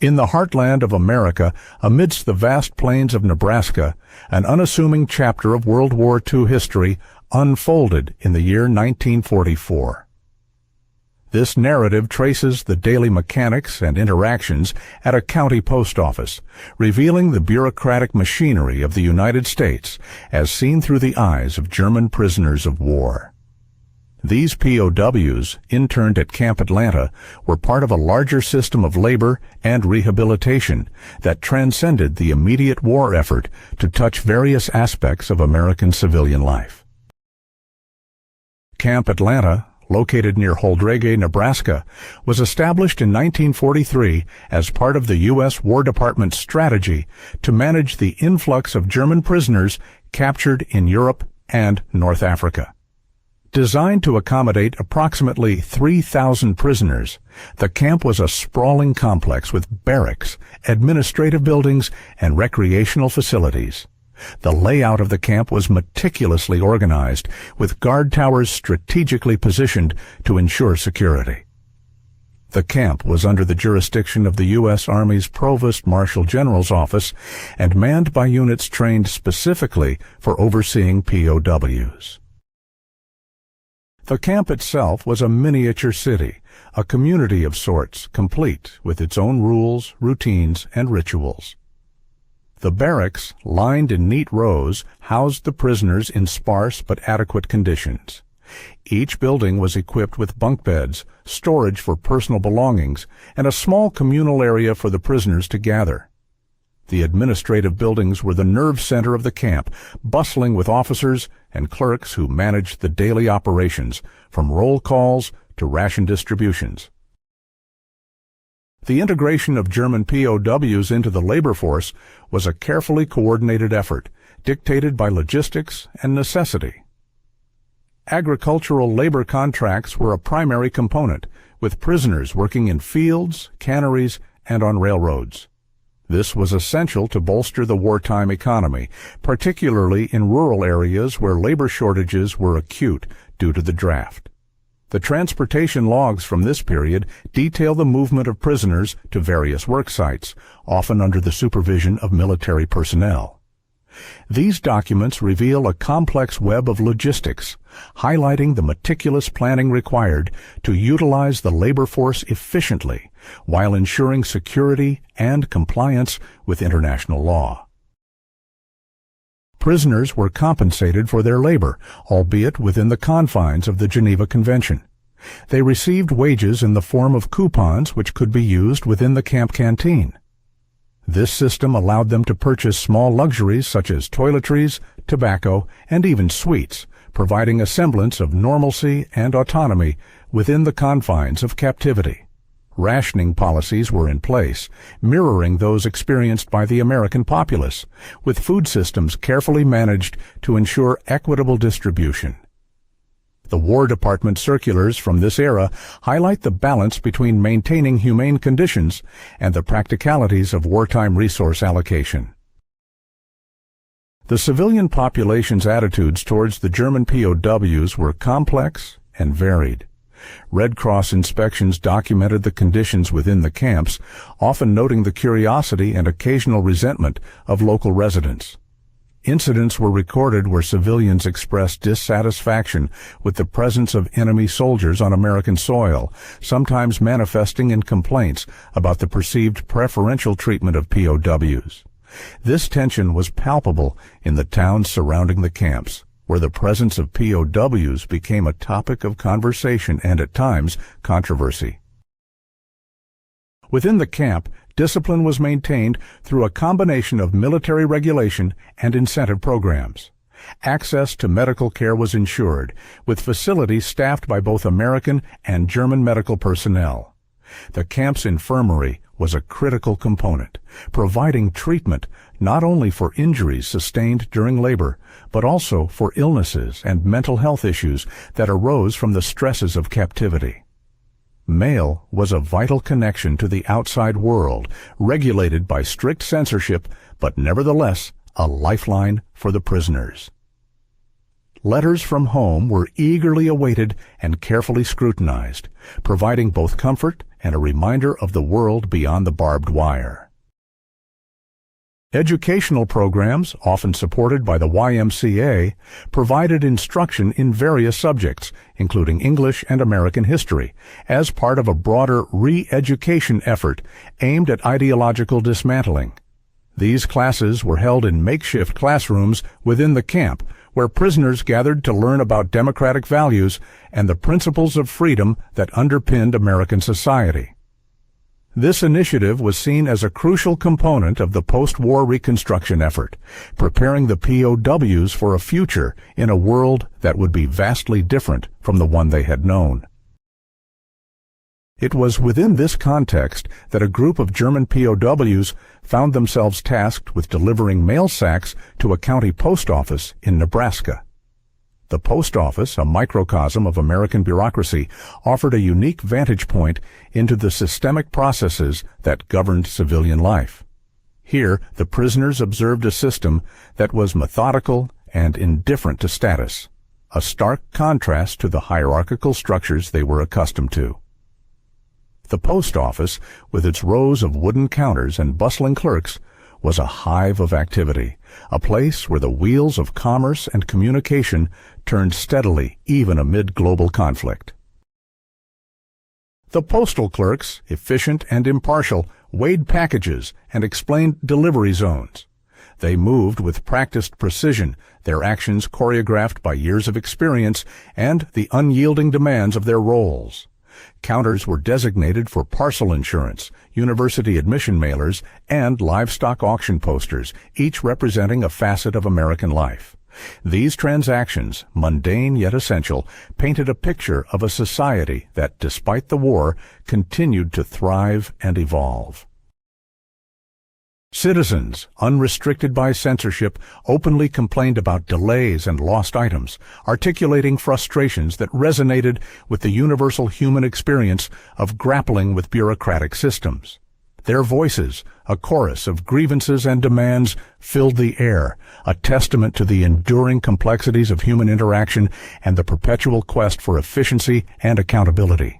In the heartland of America, amidst the vast plains of Nebraska, an unassuming chapter of World War II history unfolded in the year 1944. This narrative traces the daily mechanics and interactions at a county post office, revealing the bureaucratic machinery of the United States as seen through the eyes of German prisoners of war. These POWs, interned at Camp Atlanta, were part of a larger system of labor and rehabilitation that transcended the immediate war effort to touch various aspects of American civilian life. Camp Atlanta, located near Holdrege, Nebraska, was established in 1943 as part of the U.S. War Department's strategy to manage the influx of German prisoners captured in Europe and North Africa. Designed to accommodate approximately 3,000 prisoners, the camp was a sprawling complex with barracks, administrative buildings, and recreational facilities. The layout of the camp was meticulously organized, with guard towers strategically positioned to ensure security. The camp was under the jurisdiction of the U.S. Army's Provost Marshal General's Office and manned by units trained specifically for overseeing POWs. The camp itself was a miniature city, a community of sorts, complete with its own rules, routines, and rituals. The barracks, lined in neat rows, housed the prisoners in sparse but adequate conditions. Each building was equipped with bunk beds, storage for personal belongings, and a small communal area for the prisoners to gather. The administrative buildings were the nerve center of the camp, bustling with officers and clerks who managed the daily operations, from roll calls to ration distributions. The integration of German POWs into the labor force was a carefully coordinated effort, dictated by logistics and necessity. Agricultural labor contracts were a primary component, with prisoners working in fields, canneries, and on railroads. This was essential to bolster the wartime economy, particularly in rural areas where labor shortages were acute due to the draft. The transportation logs from this period detail the movement of prisoners to various work sites, often under the supervision of military personnel. These documents reveal a complex web of logistics, highlighting the meticulous planning required to utilize the labor force efficiently while ensuring security and compliance with international law. Prisoners were compensated for their labor, albeit within the confines of the Geneva Convention. They received wages in the form of coupons which could be used within the camp canteen. This system allowed them to purchase small luxuries such as toiletries, tobacco, and even sweets, providing a semblance of normalcy and autonomy within the confines of captivity. Rationing policies were in place, mirroring those experienced by the American populace, with food systems carefully managed to ensure equitable distribution. The War Department circulars from this era highlight the balance between maintaining humane conditions and the practicalities of wartime resource allocation. The civilian population's attitudes towards the German POWs were complex and varied. Red Cross inspections documented the conditions within the camps, often noting the curiosity and occasional resentment of local residents. Incidents were recorded where civilians expressed dissatisfaction with the presence of enemy soldiers on American soil, sometimes manifesting in complaints about the perceived preferential treatment of POWs. This tension was palpable in the towns surrounding the camps, where the presence of POWs became a topic of conversation and, at times, controversy. Within the camp, discipline was maintained through a combination of military regulation and incentive programs. Access to medical care was ensured, with facilities staffed by both American and German medical personnel. The camp's infirmary was a critical component, providing treatment not only for injuries sustained during labor, but also for illnesses and mental health issues that arose from the stresses of captivity. Mail was a vital connection to the outside world, regulated by strict censorship, but nevertheless a lifeline for the prisoners. letters from home were eagerly awaited and carefully scrutinized, providing both comfort and a reminder of the world beyond the barbed wire. Educational programs, often supported by the YMCA, provided instruction in various subjects, including English and American history, as part of a broader re-education effort aimed at ideological dismantling. These classes were held in makeshift classrooms within the camp, where prisoners gathered to learn about democratic values and the principles of freedom that underpinned American society. This initiative was seen as a crucial component of the post-war reconstruction effort, preparing the POWs for a future in a world that would be vastly different from the one they had known. It was within this context that a group of German POWs found themselves tasked with delivering mail sacks to a county post office in Nebraska. The post office, a microcosm of American bureaucracy, offered a unique vantage point into the systemic processes that governed civilian life. Here, the prisoners observed a system that was methodical and indifferent to status, a stark contrast to the hierarchical structures they were accustomed to. The post office, with its rows of wooden counters and bustling clerks, was a hive of activity, a place where the wheels of commerce and communication turned steadily even amid global conflict. The postal clerks, efficient and impartial, weighed packages and explained delivery zones. They moved with practiced precision, their actions choreographed by years of experience and the unyielding demands of their roles. Counters were designated for parcel insurance, university admission mailers, and livestock auction posters, each representing a facet of American life. These transactions, mundane yet essential, painted a picture of a society that, despite the war, continued to thrive and evolve. Citizens, unrestricted by censorship, openly complained about delays and lost items, articulating frustrations that resonated with the universal human experience of grappling with bureaucratic systems. Their voices, a chorus of grievances and demands, filled the air, a testament to the enduring complexities of human interaction and the perpetual quest for efficiency and accountability.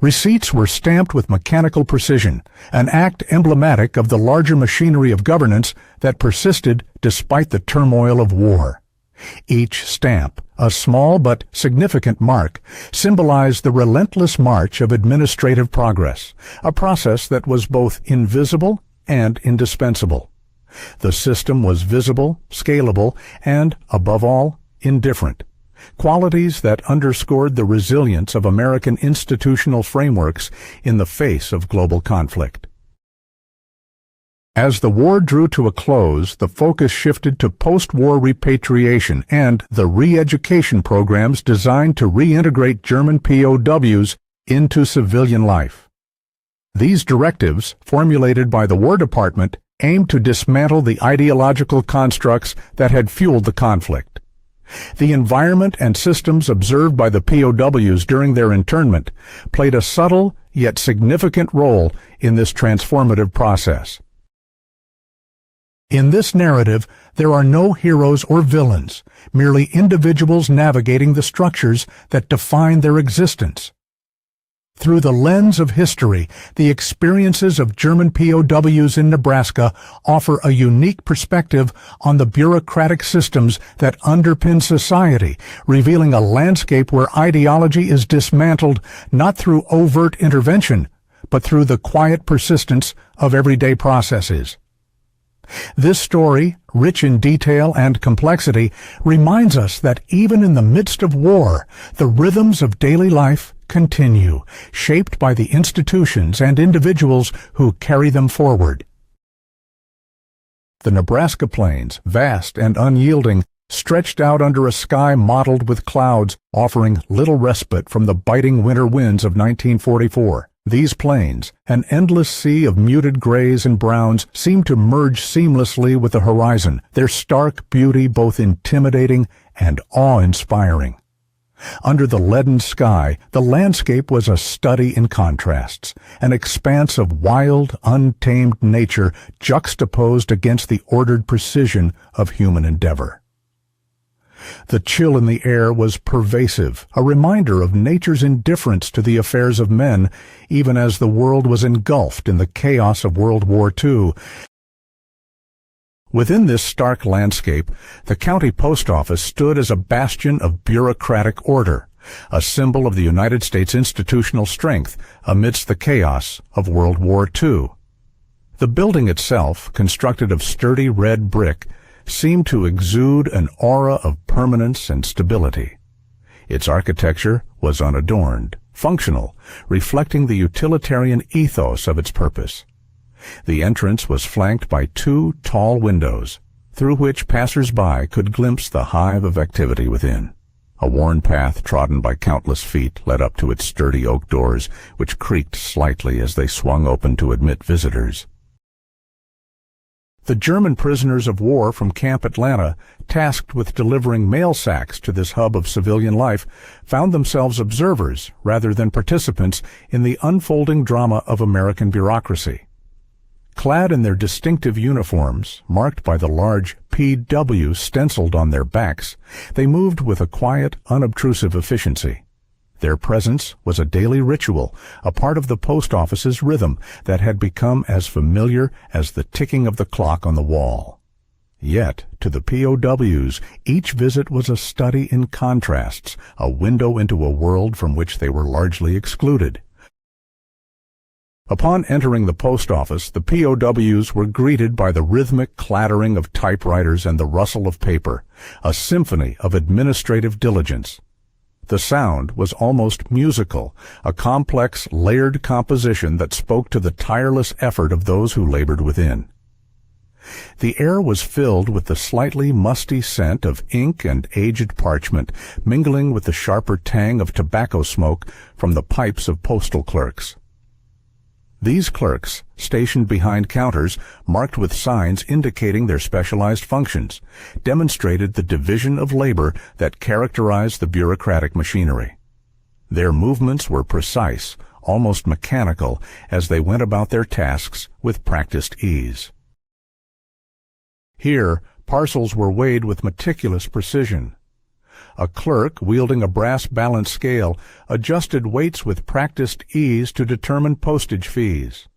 Receipts were stamped with mechanical precision, an act emblematic of the larger machinery of governance that persisted despite the turmoil of war. Each stamp, a small but significant mark, symbolized the relentless march of administrative progress, a process that was both invisible and indispensable. The system was visible, scalable, and, above all, indifferent. Qualities that underscored the resilience of American institutional frameworks in the face of global conflict. As the war drew to a close, the focus shifted to post-war repatriation and the re-education programs designed to reintegrate German POWs into civilian life. These directives, formulated by the War Department, aimed to dismantle the ideological constructs that had fueled the conflict. The environment and systems observed by the POWs during their internment played a subtle yet significant role in this transformative process. In this narrative, there are no heroes or villains, merely individuals navigating the structures that define their existence. Through the lens of history, the experiences of German POWs in Nebraska offer a unique perspective on the bureaucratic systems that underpin society, revealing a landscape where ideology is dismantled not through overt intervention, but through the quiet persistence of everyday processes. This story, rich in detail and complexity, reminds us that even in the midst of war, the rhythms of daily life continue, shaped by the institutions and individuals who carry them forward. The Nebraska plains, vast and unyielding, stretched out under a sky mottled with clouds, offering little respite from the biting winter winds of 1944. These plains, an endless sea of muted grays and browns, seem to merge seamlessly with the horizon, their stark beauty both intimidating and awe-inspiring. Under the leaden sky, the landscape was a study in contrasts, an expanse of wild, untamed nature juxtaposed against the ordered precision of human endeavor. The chill in the air was pervasive, a reminder of nature's indifference to the affairs of men, even as the world was engulfed in the chaos of World War II. Within this stark landscape, the county post office stood as a bastion of bureaucratic order, a symbol of the United States institutional strength amidst the chaos of World War II. The building itself, constructed of sturdy red brick, seemed to exude an aura of permanence and stability. Its architecture was unadorned, functional, reflecting the utilitarian ethos of its purpose. The entrance was flanked by 2 tall windows, through which passers-by could glimpse the hive of activity within. A worn path trodden by countless feet led up to its sturdy oak doors, which creaked slightly as they swung open to admit visitors. The German prisoners of war from Camp Atlanta, tasked with delivering mail sacks to this hub of civilian life, found themselves observers rather than participants in the unfolding drama of American bureaucracy. Clad in their distinctive uniforms, marked by the large PW stenciled on their backs, they moved with a quiet, unobtrusive efficiency. Their presence was a daily ritual, a part of the post office's rhythm that had become as familiar as the ticking of the clock on the wall. Yet, to the POWs, each visit was a study in contrasts, a window into a world from which they were largely excluded. Upon entering the post office, the POWs were greeted by the rhythmic clattering of typewriters and the rustle of paper, a symphony of administrative diligence. The sound was almost musical, a complex, layered composition that spoke to the tireless effort of those who labored within. The air was filled with the slightly musty scent of ink and aged parchment, mingling with the sharper tang of tobacco smoke from the pipes of postal clerks. These clerks, stationed behind counters marked with signs indicating their specialized functions, demonstrated the division of labor that characterized the bureaucratic machinery. Their movements were precise, almost mechanical, as they went about their tasks with practiced ease. Here, parcels were weighed with meticulous precision. A clerk, wielding a brass balance scale, adjusted weights with practiced ease to determine postage fees.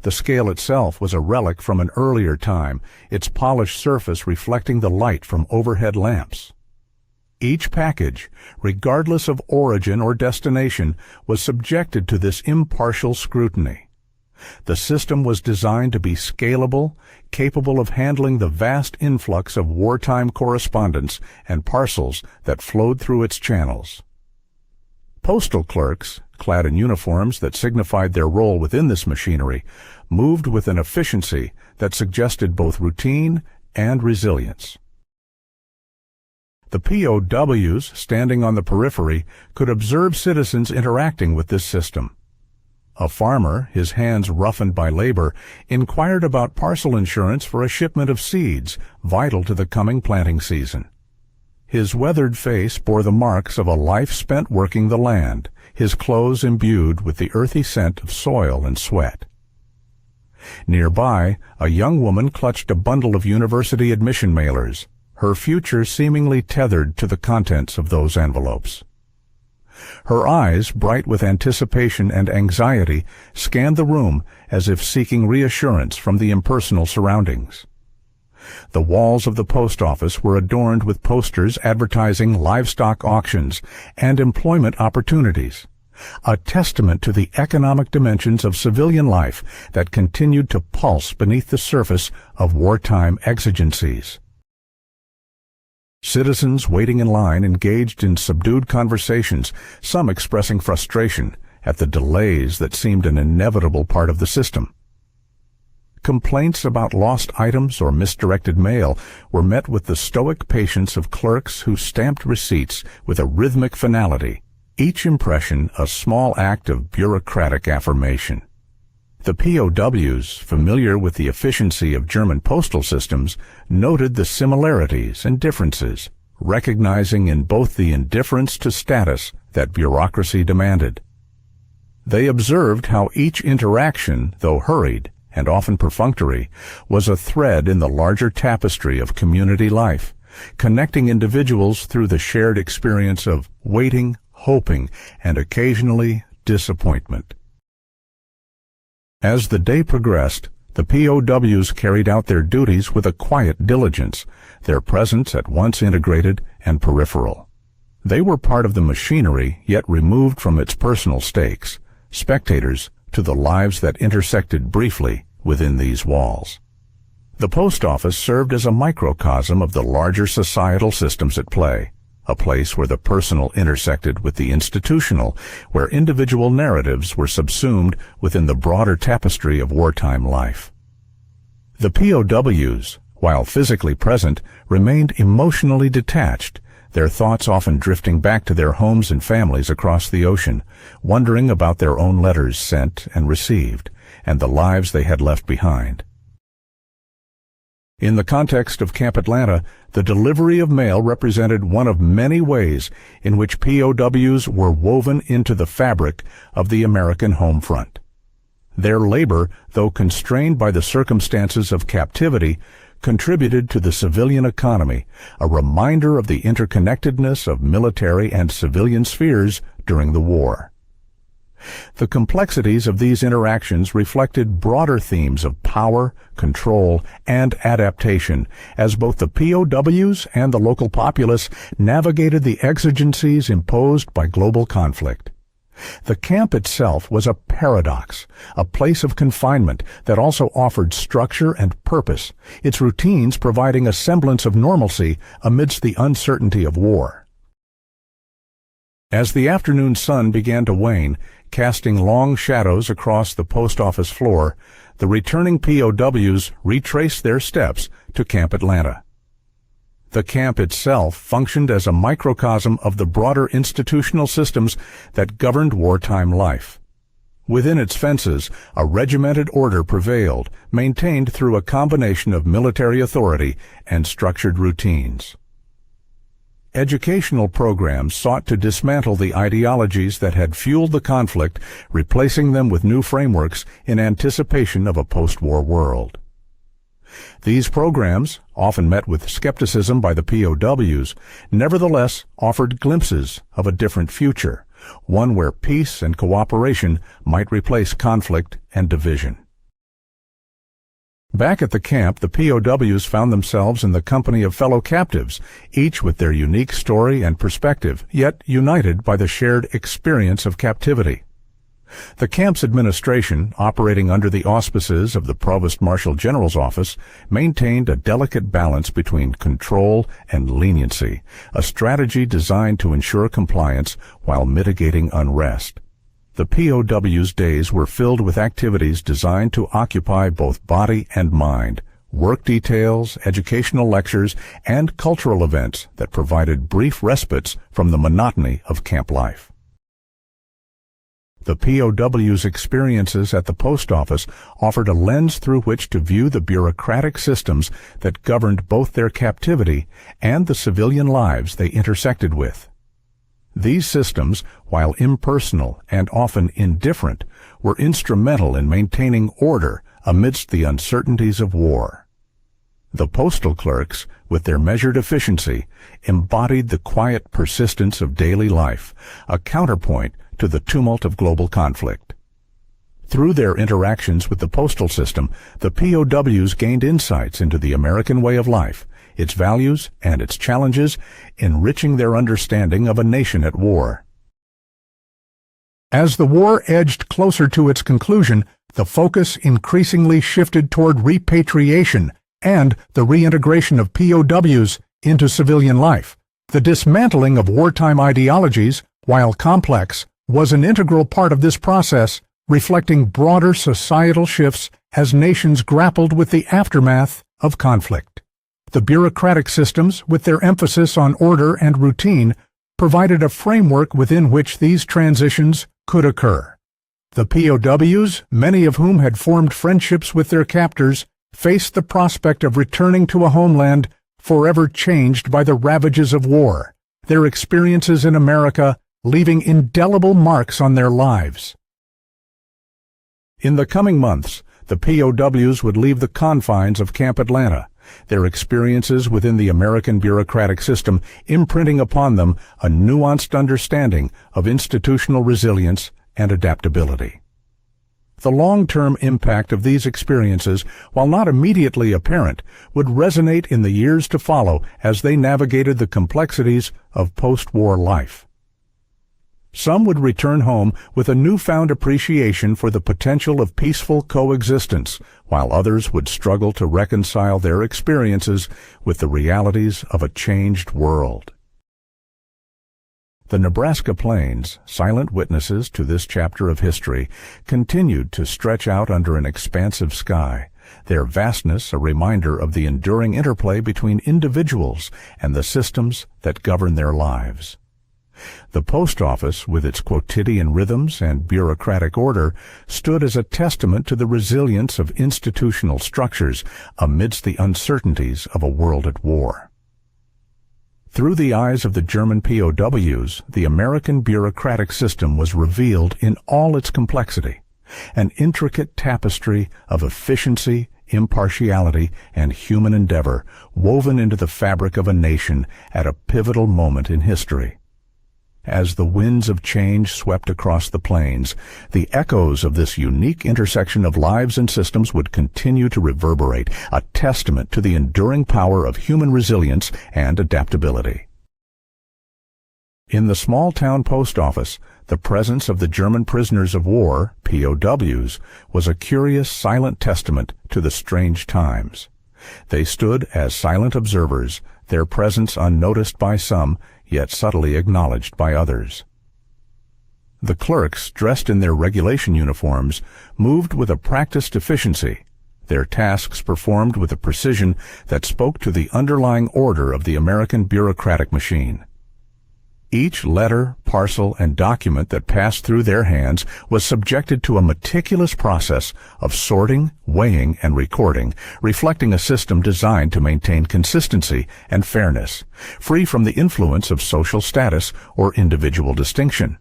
The scale itself was a relic from an earlier time, its polished surface reflecting the light from overhead lamps. Each package, regardless of origin or destination, was subjected to this impartial scrutiny. The system was designed to be scalable, capable of handling the vast influx of wartime correspondence and parcels that flowed through its channels. Postal clerks, clad in uniforms that signified their role within this machinery, moved with an efficiency that suggested both routine and resilience. The POWs, standing on the periphery, could observe citizens interacting with this system. A farmer, his hands roughened by labor, inquired about parcel insurance for a shipment of seeds, vital to the coming planting season. His weathered face bore the marks of a life spent working the land, his clothes imbued with the earthy scent of soil and sweat. Nearby, a young woman clutched a bundle of university admission mailers, her future seemingly tethered to the contents of those envelopes. Her eyes, bright with anticipation and anxiety, scanned the room as if seeking reassurance from the impersonal surroundings. The walls of the post office were adorned with posters advertising livestock auctions and employment opportunities, a testament to the economic dimensions of civilian life that continued to pulse beneath the surface of wartime exigencies. Citizens waiting in line engaged in subdued conversations, some expressing frustration at the delays that seemed an inevitable part of the system. Complaints about lost items or misdirected mail were met with the stoic patience of clerks who stamped receipts with a rhythmic finality, each impression a small act of bureaucratic affirmation. The POWs, familiar with the efficiency of German postal systems, noted the similarities and differences, recognizing in both the indifference to status that bureaucracy demanded. They observed how each interaction, though hurried and often perfunctory, was a thread in the larger tapestry of community life, connecting individuals through the shared experience of waiting, hoping, and occasionally disappointment. As the day progressed, the POWs carried out their duties with a quiet diligence, their presence at once integrated and peripheral. They were part of the machinery, yet removed from its personal stakes, spectators to the lives that intersected briefly within these walls. The post office served as a microcosm of the larger societal systems at play, a place where the personal intersected with the institutional, where individual narratives were subsumed within the broader tapestry of wartime life. The POWs, while physically present, remained emotionally detached, their thoughts often drifting back to their homes and families across the ocean, wondering about their own letters sent and received, and the lives they had left behind. In the context of Camp Atlanta, the delivery of mail represented one of many ways in which POWs were woven into the fabric of the American home front. Their labor, though constrained by the circumstances of captivity, contributed to the civilian economy, a reminder of the interconnectedness of military and civilian spheres during the war. The complexities of these interactions reflected broader themes of power, control, and adaptation, as both the POWs and the local populace navigated the exigencies imposed by global conflict. The camp itself was a paradox, a place of confinement that also offered structure and purpose, its routines providing a semblance of normalcy amidst the uncertainty of war. As the afternoon sun began to wane, casting long shadows across the post office floor, the returning POWs retraced their steps to Camp Atlanta. The camp itself functioned as a microcosm of the broader institutional systems that governed wartime life. Within its fences, a regimented order prevailed, maintained through a combination of military authority and structured routines. Educational programs sought to dismantle the ideologies that had fueled the conflict, replacing them with new frameworks in anticipation of a post-war world. These programs, often met with skepticism by the POWs, nevertheless offered glimpses of a different future, one where peace and cooperation might replace conflict and division. Back at the camp, the POWs found themselves in the company of fellow captives, each with their unique story and perspective, yet united by the shared experience of captivity. The camp's administration, operating under the auspices of the Provost Marshal General's office, maintained a delicate balance between control and leniency, a strategy designed to ensure compliance while mitigating unrest. The POW's days were filled with activities designed to occupy both body and mind, work details, educational lectures, and cultural events that provided brief respites from the monotony of camp life. The POW's experiences at the post office offered a lens through which to view the bureaucratic systems that governed both their captivity and the civilian lives they intersected with. These systems, while impersonal and often indifferent, were instrumental in maintaining order amidst the uncertainties of war. The postal clerks, with their measured efficiency, embodied the quiet persistence of daily life, a counterpoint to the tumult of global conflict. Through their interactions with the postal system, the POWs gained insights into the American way of life, its values and its challenges, enriching their understanding of a nation at war. As the war edged closer to its conclusion, the focus increasingly shifted toward repatriation and the reintegration of POWs into civilian life. The dismantling of wartime ideologies, while complex, was an integral part of this process, reflecting broader societal shifts as nations grappled with the aftermath of conflict. The bureaucratic systems, with their emphasis on order and routine, provided a framework within which these transitions could occur. The POWs, many of whom had formed friendships with their captors, faced the prospect of returning to a homeland forever changed by the ravages of war, their experiences in America leaving indelible marks on their lives. In the coming months, the POWs would leave the confines of Camp Atlanta, their experiences within the American bureaucratic system imprinting upon them a nuanced understanding of institutional resilience and adaptability. The long-term impact of these experiences, while not immediately apparent, would resonate in the years to follow as they navigated the complexities of post-war life. Some would return home with a newfound appreciation for the potential of peaceful coexistence, while others would struggle to reconcile their experiences with the realities of a changed world. The Nebraska plains, silent witnesses to this chapter of history, continued to stretch out under an expansive sky, their vastness a reminder of the enduring interplay between individuals and the systems that govern their lives. The post office, with its quotidian rhythms and bureaucratic order, stood as a testament to the resilience of institutional structures amidst the uncertainties of a world at war. Through the eyes of the German POWs, the American bureaucratic system was revealed in all its complexity, an intricate tapestry of efficiency, impartiality, and human endeavor woven into the fabric of a nation at a pivotal moment in history. As the winds of change swept across the plains, the echoes of this unique intersection of lives and systems would continue to reverberate, a testament to the enduring power of human resilience and adaptability. In the small-town post office, the presence of the German prisoners of war, POWs, was a curious, silent testament to the strange times. They stood as silent observers, their presence unnoticed by some, yet subtly acknowledged by others. The clerks, dressed in their regulation uniforms, moved with a practiced efficiency, their tasks performed with a precision that spoke to the underlying order of the American bureaucratic machine. Each letter, parcel, and document that passed through their hands was subjected to a meticulous process of sorting, weighing, and recording, reflecting a system designed to maintain consistency and fairness, free from the influence of social status or individual distinction.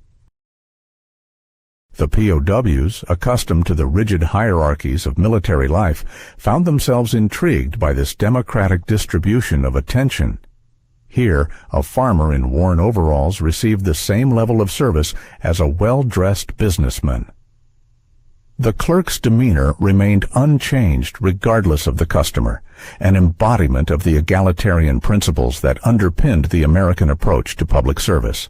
The POWs, accustomed to the rigid hierarchies of military life, found themselves intrigued by this democratic distribution of attention. Here, a farmer in worn overalls received the same level of service as a well-dressed businessman. The clerk's demeanor remained unchanged regardless of the customer, an embodiment of the egalitarian principles that underpinned the American approach to public service.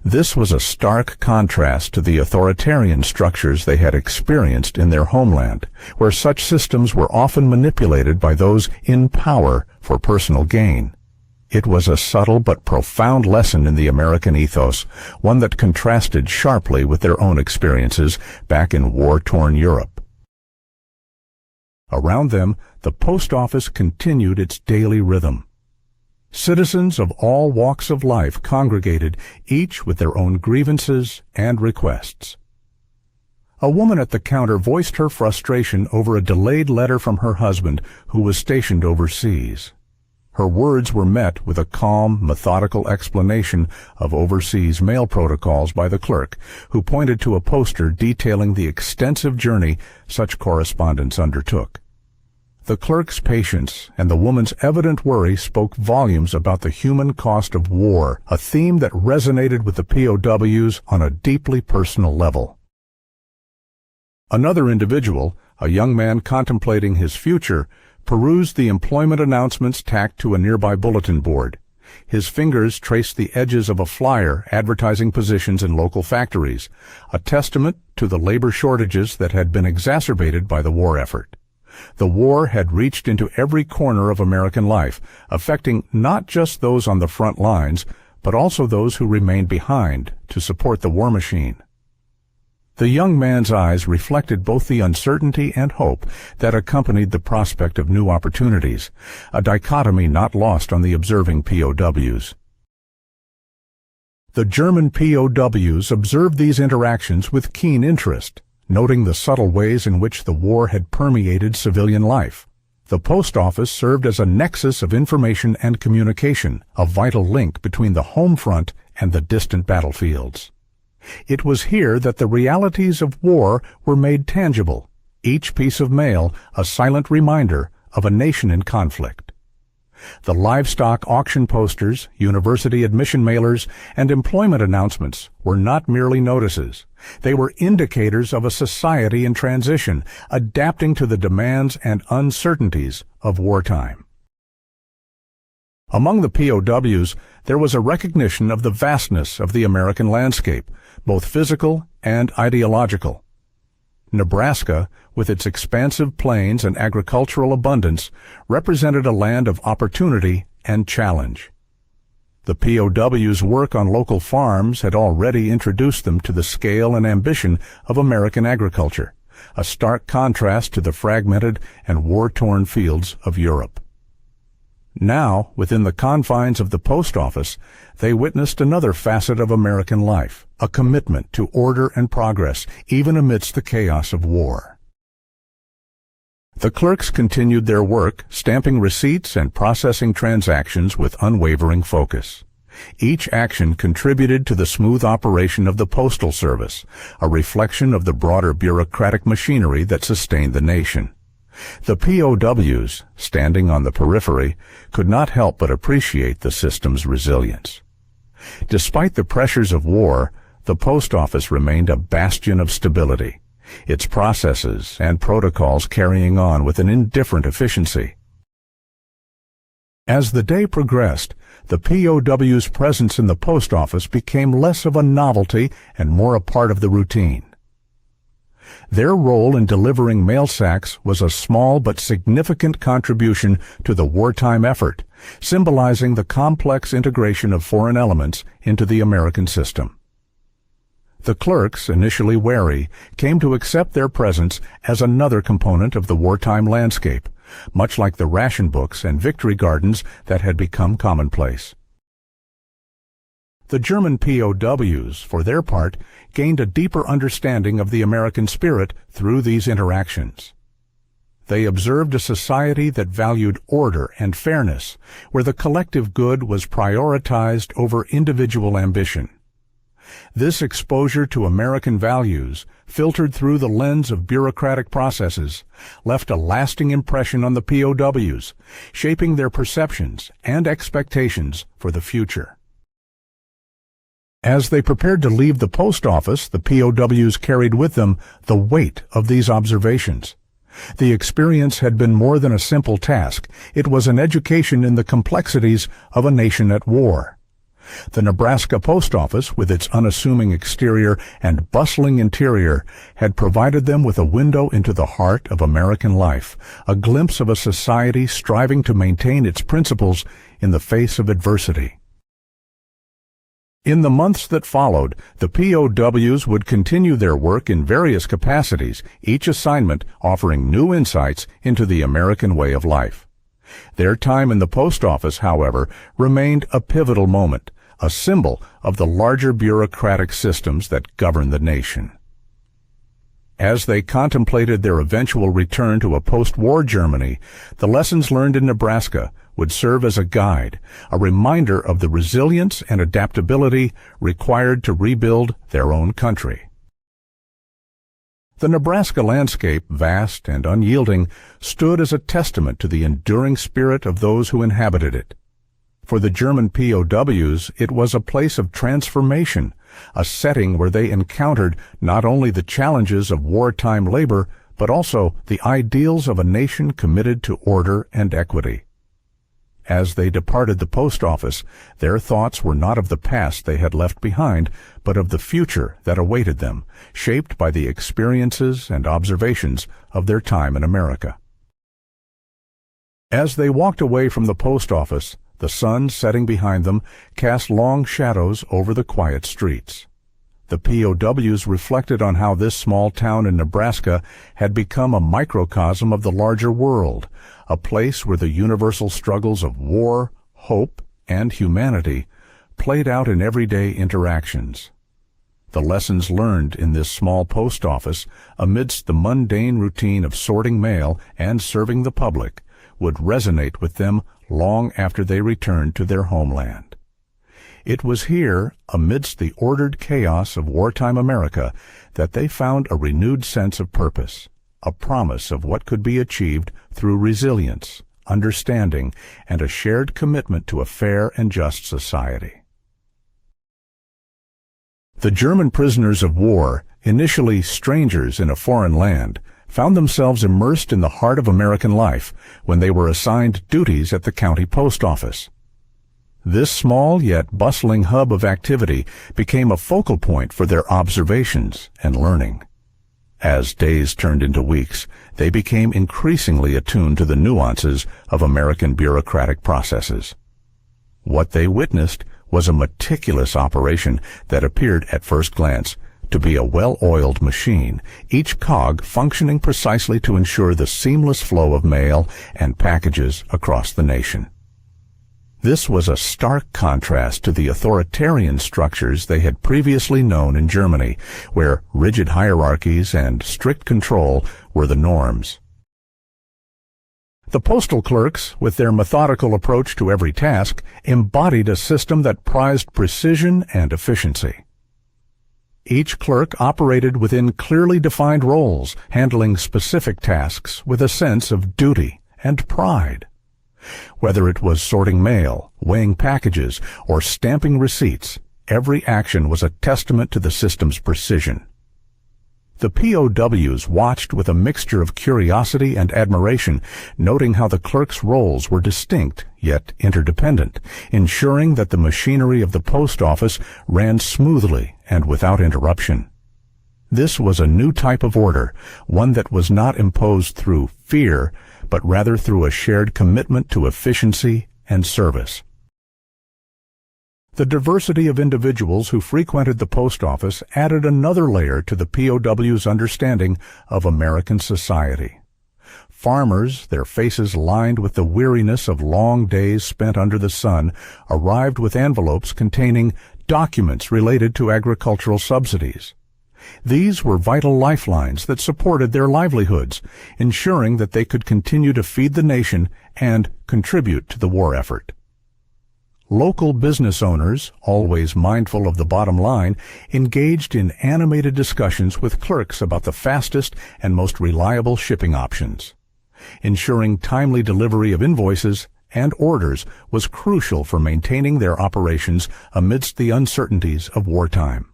This was a stark contrast to the authoritarian structures they had experienced in their homeland, where such systems were often manipulated by those in power for personal gain. It was a subtle but profound lesson in the American ethos, one that contrasted sharply with their own experiences back in war-torn Europe. Around them, the post office continued its daily rhythm. Citizens of all walks of life congregated, each with their own grievances and requests. A woman at the counter voiced her frustration over a delayed letter from her husband, who was stationed overseas. Her words were met with a calm, methodical explanation of overseas mail protocols by the clerk, who pointed to a poster detailing the extensive journey such correspondence undertook. The clerk's patience and the woman's evident worry spoke volumes about the human cost of war, a theme that resonated with the POWs on a deeply personal level. Another individual, a young man contemplating his future, perused the employment announcements tacked to a nearby bulletin board. His fingers traced the edges of a flyer advertising positions in local factories, a testament to the labor shortages that had been exacerbated by the war effort. The war had reached into every corner of American life, affecting not just those on the front lines, but also those who remained behind to support the war machine. The young man's eyes reflected both the uncertainty and hope that accompanied the prospect of new opportunities, a dichotomy not lost on the observing POWs. The German POWs observed these interactions with keen interest, noting the subtle ways in which the war had permeated civilian life. The post office served as a nexus of information and communication, a vital link between the home front and the distant battlefields. It was here that the realities of war were made tangible, each piece of mail a silent reminder of a nation in conflict. The livestock auction posters, university admission mailers, and employment announcements were not merely notices. They were indicators of a society in transition, adapting to the demands and uncertainties of wartime. Among the POWs, there was a recognition of the vastness of the American landscape, both physical and ideological. Nebraska, with its expansive plains and agricultural abundance, represented a land of opportunity and challenge. The POWs' work on local farms had already introduced them to the scale and ambition of American agriculture, a stark contrast to the fragmented and war-torn fields of Europe. Now, within the confines of the post office, they witnessed another facet of American life, a commitment to order and progress, even amidst the chaos of war. The clerks continued their work, stamping receipts and processing transactions with unwavering focus. Each action contributed to the smooth operation of the Postal Service, a reflection of the broader bureaucratic machinery that sustained the nation. The POWs, standing on the periphery, could not help but appreciate the system's resilience. Despite the pressures of war, the post office remained a bastion of stability, its processes and protocols carrying on with an indifferent efficiency. As the day progressed, the POWs' presence in the post office became less of a novelty and more a part of the routine. Their role in delivering mail sacks was a small but significant contribution to the wartime effort, symbolizing the complex integration of foreign elements into the American system. The clerks, initially wary, came to accept their presence as another component of the wartime landscape, much like the ration books and victory gardens that had become commonplace. The German POWs, for their part, gained a deeper understanding of the American spirit through these interactions. They observed a society that valued order and fairness, where the collective good was prioritized over individual ambition. This exposure to American values, filtered through the lens of bureaucratic processes, left a lasting impression on the POWs, shaping their perceptions and expectations for the future. As they prepared to leave the post office, the POWs carried with them the weight of these observations. The experience had been more than a simple task. It was an education in the complexities of a nation at war. The Nebraska post office, with its unassuming exterior and bustling interior, had provided them with a window into the heart of American life, a glimpse of a society striving to maintain its principles in the face of adversity. In the months that followed, the POWs would continue their work in various capacities, each assignment offering new insights into the American way of life. Their time in the post office, however, remained a pivotal moment, a symbol of the larger bureaucratic systems that govern the nation. As they contemplated their eventual return to a post-war Germany, the lessons learned in Nebraska would serve as a guide, a reminder of the resilience and adaptability required to rebuild their own country. The Nebraska landscape, vast and unyielding, stood as a testament to the enduring spirit of those who inhabited it. For the German POWs, it was a place of transformation, a setting where they encountered not only the challenges of wartime labor, but also the ideals of a nation committed to order and equity. As they departed the post office, their thoughts were not of the past they had left behind, but of the future that awaited them, shaped by the experiences and observations of their time in America. As they walked away from the post office, the sun setting behind them cast long shadows over the quiet streets. The POWs reflected on how this small town in Nebraska had become a microcosm of the larger world, a place where the universal struggles of war, hope, and humanity played out in everyday interactions. The lessons learned in this small post office, amidst the mundane routine of sorting mail and serving the public, would resonate with them long after they returned to their homeland. It was here, amidst the ordered chaos of wartime America, that they found a renewed sense of purpose, a promise of what could be achieved through resilience, understanding, and a shared commitment to a fair and just society. The German prisoners of war, initially strangers in a foreign land, found themselves immersed in the heart of American life when they were assigned duties at the county post office. This small yet bustling hub of activity became a focal point for their observations and learning. As days turned into weeks, they became increasingly attuned to the nuances of American bureaucratic processes. What they witnessed was a meticulous operation that appeared at first glance to be a well-oiled machine, each cog functioning precisely to ensure the seamless flow of mail and packages across the nation. This was a stark contrast to the authoritarian structures they had previously known in Germany, where rigid hierarchies and strict control were the norms. The postal clerks, with their methodical approach to every task, embodied a system that prized precision and efficiency. Each clerk operated within clearly defined roles, handling specific tasks with a sense of duty and pride. Whether it was sorting mail, weighing packages, or stamping receipts, every action was a testament to the system's precision. The POWs watched with a mixture of curiosity and admiration, noting how the clerks' roles were distinct yet interdependent, ensuring that the machinery of the post office ran smoothly and without interruption. This was a new type of order, one that was not imposed through fear, but rather through a shared commitment to efficiency and service. The diversity of individuals who frequented the post office added another layer to the POW's understanding of American society. Farmers, their faces lined with the weariness of long days spent under the sun, arrived with envelopes containing documents related to agricultural subsidies. These were vital lifelines that supported their livelihoods, ensuring that they could continue to feed the nation and contribute to the war effort. Local business owners, always mindful of the bottom line, engaged in animated discussions with clerks about the fastest and most reliable shipping options. Ensuring timely delivery of invoices and orders was crucial for maintaining their operations amidst the uncertainties of wartime.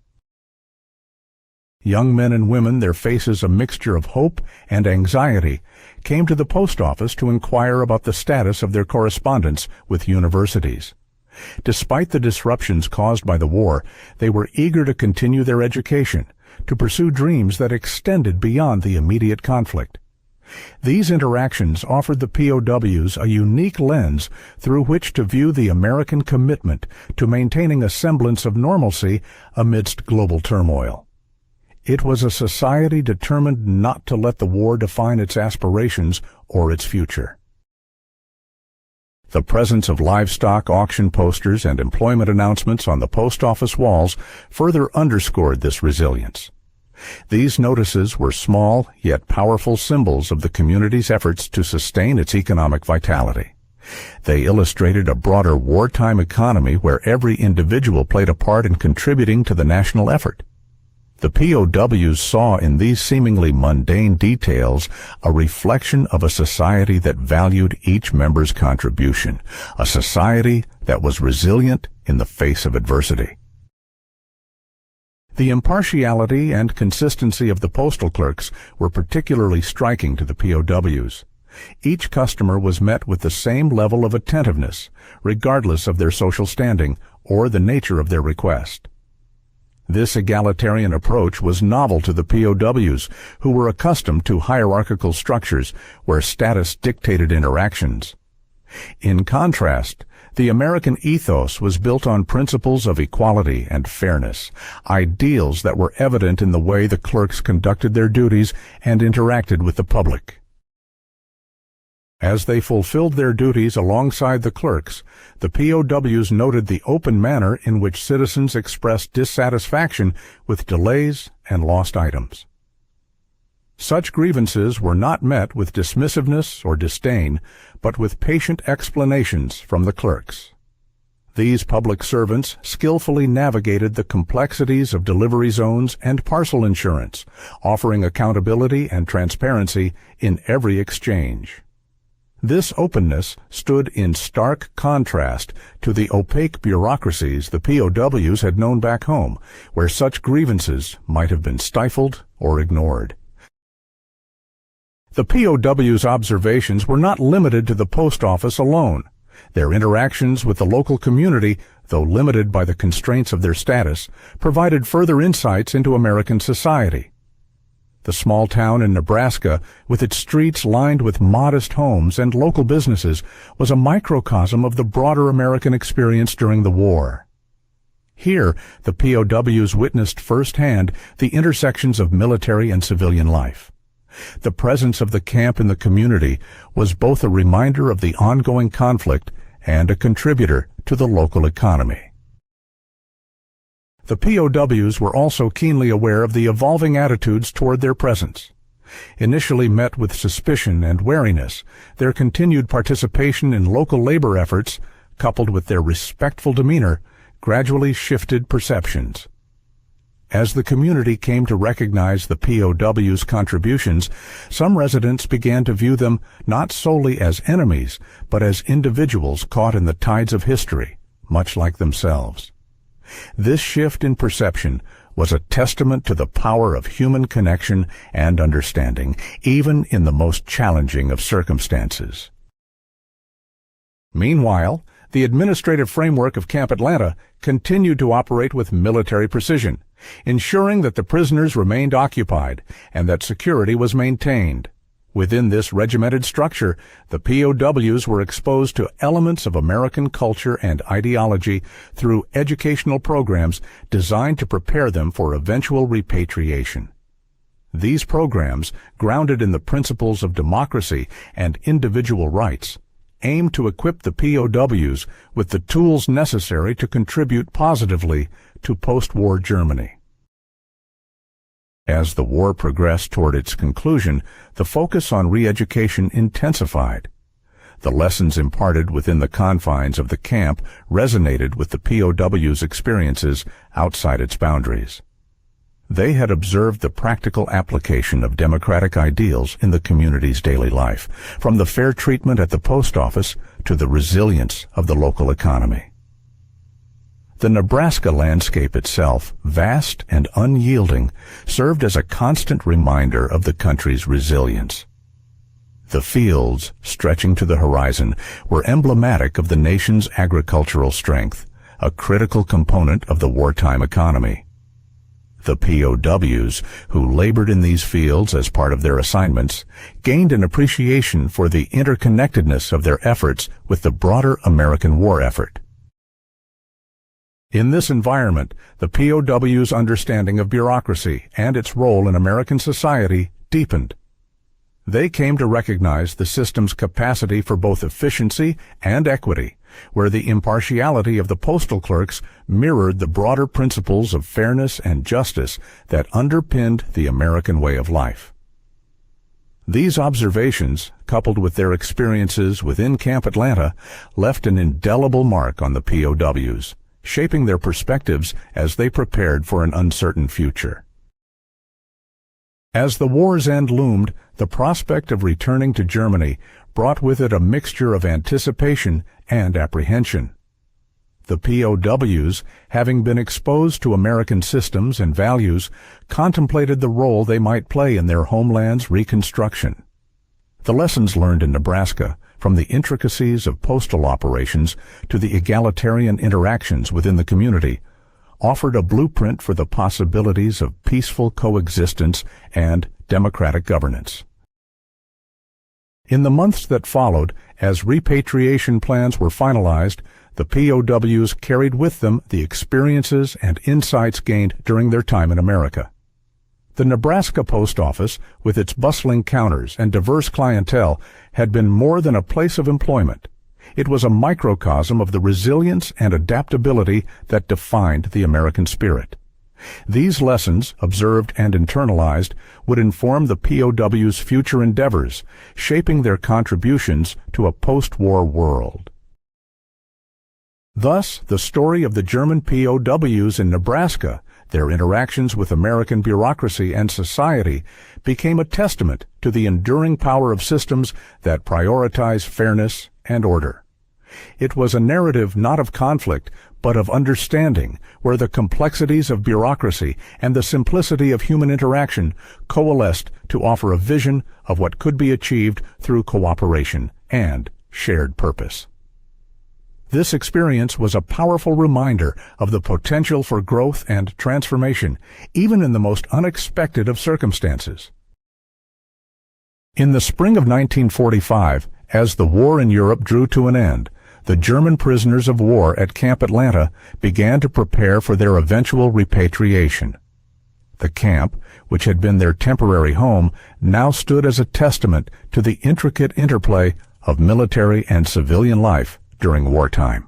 Young men and women, their faces a mixture of hope and anxiety, came to the post office to inquire about the status of their correspondence with universities. Despite the disruptions caused by the war, they were eager to continue their education, to pursue dreams that extended beyond the immediate conflict. These interactions offered the POWs a unique lens through which to view the American commitment to maintaining a semblance of normalcy amidst global turmoil. It was a society determined not to let the war define its aspirations or its future. The presence of livestock auction posters and employment announcements on the post office walls further underscored this resilience. These notices were small yet powerful symbols of the community's efforts to sustain its economic vitality. They illustrated a broader wartime economy where every individual played a part in contributing to the national effort. The POWs saw in these seemingly mundane details a reflection of a society that valued each member's contribution, a society that was resilient in the face of adversity. The impartiality and consistency of the postal clerks were particularly striking to the POWs. Each customer was met with the same level of attentiveness, regardless of their social standing or the nature of their request. This egalitarian approach was novel to the POWs, who were accustomed to hierarchical structures where status dictated interactions. In contrast, the American ethos was built on principles of equality and fairness, ideals that were evident in the way the clerks conducted their duties and interacted with the public. As they fulfilled their duties alongside the clerks, the POWs noted the open manner in which citizens expressed dissatisfaction with delays and lost items. Such grievances were not met with dismissiveness or disdain, but with patient explanations from the clerks. These public servants skillfully navigated the complexities of delivery zones and parcel insurance, offering accountability and transparency in every exchange. This openness stood in stark contrast to the opaque bureaucracies the POWs had known back home, where such grievances might have been stifled or ignored. The POWs' observations were not limited to the post office alone. Their interactions with the local community, though limited by the constraints of their status, provided further insights into American society. The small town in Nebraska, with its streets lined with modest homes and local businesses, was a microcosm of the broader American experience during the war. Here, the POWs witnessed firsthand the intersections of military and civilian life. The presence of the camp in the community was both a reminder of the ongoing conflict and a contributor to the local economy. The POWs were also keenly aware of the evolving attitudes toward their presence. Initially met with suspicion and wariness, their continued participation in local labor efforts, coupled with their respectful demeanor, gradually shifted perceptions. As the community came to recognize the POWs' contributions, some residents began to view them not solely as enemies, but as individuals caught in the tides of history, much like themselves. This shift in perception was a testament to the power of human connection and understanding, even in the most challenging of circumstances. Meanwhile, the administrative framework of Camp Atlanta continued to operate with military precision, ensuring that the prisoners remained occupied and that security was maintained. Within this regimented structure, the POWs were exposed to elements of American culture and ideology through educational programs designed to prepare them for eventual repatriation. These programs, grounded in the principles of democracy and individual rights, aim to equip the POWs with the tools necessary to contribute positively to post-war Germany. As the war progressed toward its conclusion, the focus on re-education intensified. The lessons imparted within the confines of the camp resonated with the POWs' experiences outside its boundaries. They had observed the practical application of democratic ideals in the community's daily life, from the fair treatment at the post office to the resilience of the local economy. The Nebraska landscape itself, vast and unyielding, served as a constant reminder of the country's resilience. The fields, stretching to the horizon, were emblematic of the nation's agricultural strength, a critical component of the wartime economy. The POWs, who labored in these fields as part of their assignments, gained an appreciation for the interconnectedness of their efforts with the broader American war effort. In this environment, the POWs' understanding of bureaucracy and its role in American society deepened. They came to recognize the system's capacity for both efficiency and equity, where the impartiality of the postal clerks mirrored the broader principles of fairness and justice that underpinned the American way of life. These observations, coupled with their experiences within Camp Atlanta, left an indelible mark on the POWs, shaping their perspectives as they prepared for an uncertain future. As the war's end loomed, the prospect of returning to Germany brought with it a mixture of anticipation and apprehension. The POWs, having been exposed to American systems and values, contemplated the role they might play in their homeland's reconstruction. The lessons learned in Nebraska, from the intricacies of postal operations to the egalitarian interactions within the community, offered a blueprint for the possibilities of peaceful coexistence and democratic governance. In the months that followed, as repatriation plans were finalized, the POWs carried with them the experiences and insights gained during their time in America. The Nebraska Post Office, with its bustling counters and diverse clientele, had been more than a place of employment. It was a microcosm of the resilience and adaptability that defined the American spirit. These lessons, observed and internalized, would inform the POWs' future endeavors, shaping their contributions to a post-war world. Thus, the story of the German POWs in Nebraska, their interactions with American bureaucracy and society, became a testament to the enduring power of systems that prioritize fairness and order. It was a narrative not of conflict, but of understanding, where the complexities of bureaucracy and the simplicity of human interaction coalesced to offer a vision of what could be achieved through cooperation and shared purpose. This experience was a powerful reminder of the potential for growth and transformation, even in the most unexpected of circumstances. In the spring of 1945, as the war in Europe drew to an end, the German prisoners of war at Camp Atlanta began to prepare for their eventual repatriation. The camp, which had been their temporary home, now stood as a testament to the intricate interplay of military and civilian life during wartime.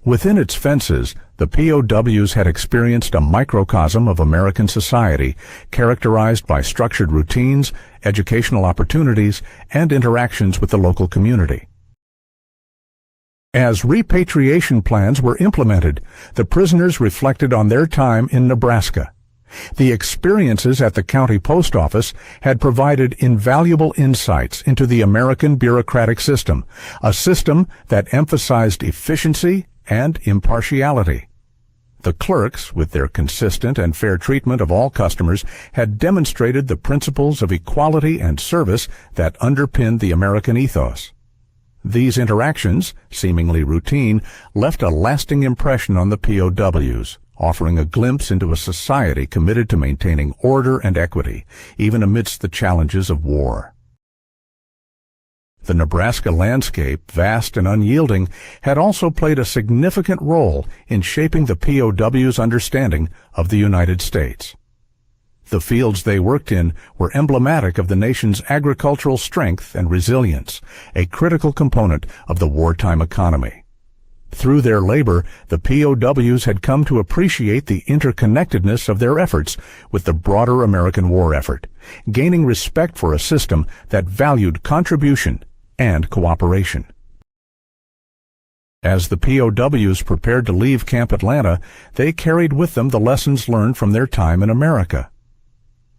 Within its fences, the POWs had experienced a microcosm of American society characterized by structured routines, educational opportunities, and interactions with the local community. As repatriation plans were implemented, the prisoners reflected on their time in Nebraska. The experiences at the county post office had provided invaluable insights into the American bureaucratic system, a system that emphasized efficiency and impartiality. The clerks, with their consistent and fair treatment of all customers, had demonstrated the principles of equality and service that underpinned the American ethos. These interactions, seemingly routine, left a lasting impression on the POWs, offering a glimpse into a society committed to maintaining order and equity, even amidst the challenges of war. The Nebraska landscape, vast and unyielding, had also played a significant role in shaping the POWs' understanding of the United States. The fields they worked in were emblematic of the nation's agricultural strength and resilience, a critical component of the wartime economy. Through their labor, the POWs had come to appreciate the interconnectedness of their efforts with the broader American war effort, gaining respect for a system that valued contribution and cooperation. As the POWs prepared to leave Camp Atlanta, they carried with them the lessons learned from their time in America.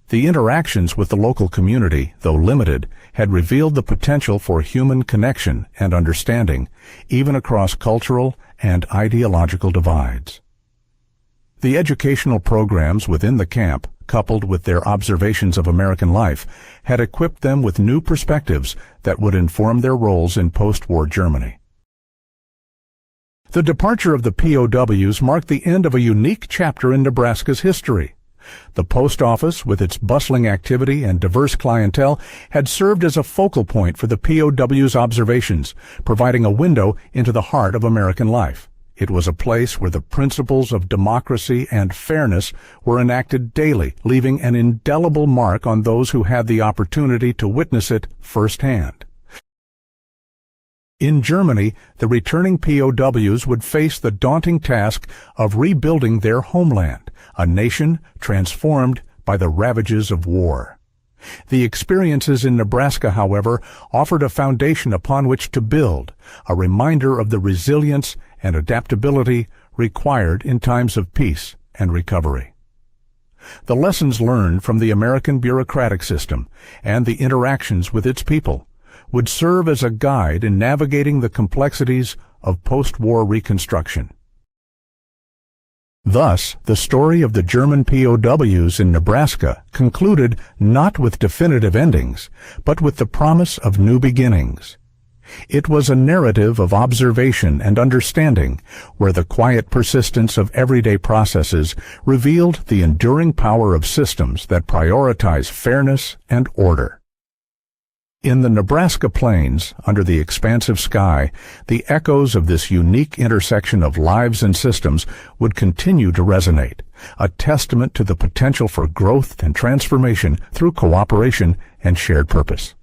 The interactions with the local community, though limited, had revealed the potential for human connection and understanding, even across cultural and ideological divides. The educational programs within the camp, coupled with their observations of American life, had equipped them with new perspectives that would inform their roles in post-war Germany. The departure of the POWs marked the end of a unique chapter in Nebraska's history. The post office, with its bustling activity and diverse clientele, had served as a focal point for the POWs' observations, providing a window into the heart of American life. It was a place where the principles of democracy and fairness were enacted daily, leaving an indelible mark on those who had the opportunity to witness it firsthand. In Germany, the returning POWs would face the daunting task of rebuilding their homeland, a nation transformed by the ravages of war. The experiences in Nebraska, however, offered a foundation upon which to build, a reminder of the resilience and adaptability required in times of peace and recovery. The lessons learned from the American bureaucratic system and the interactions with its people would serve as a guide in navigating the complexities of post-war reconstruction. Thus, the story of the German POWs in Nebraska concluded not with definitive endings, but with the promise of new beginnings. It was a narrative of observation and understanding, where the quiet persistence of everyday processes revealed the enduring power of systems that prioritize fairness and order. In the Nebraska plains, under the expansive sky, the echoes of this unique intersection of lives and systems would continue to resonate, a testament to the potential for growth and transformation through cooperation and shared purpose.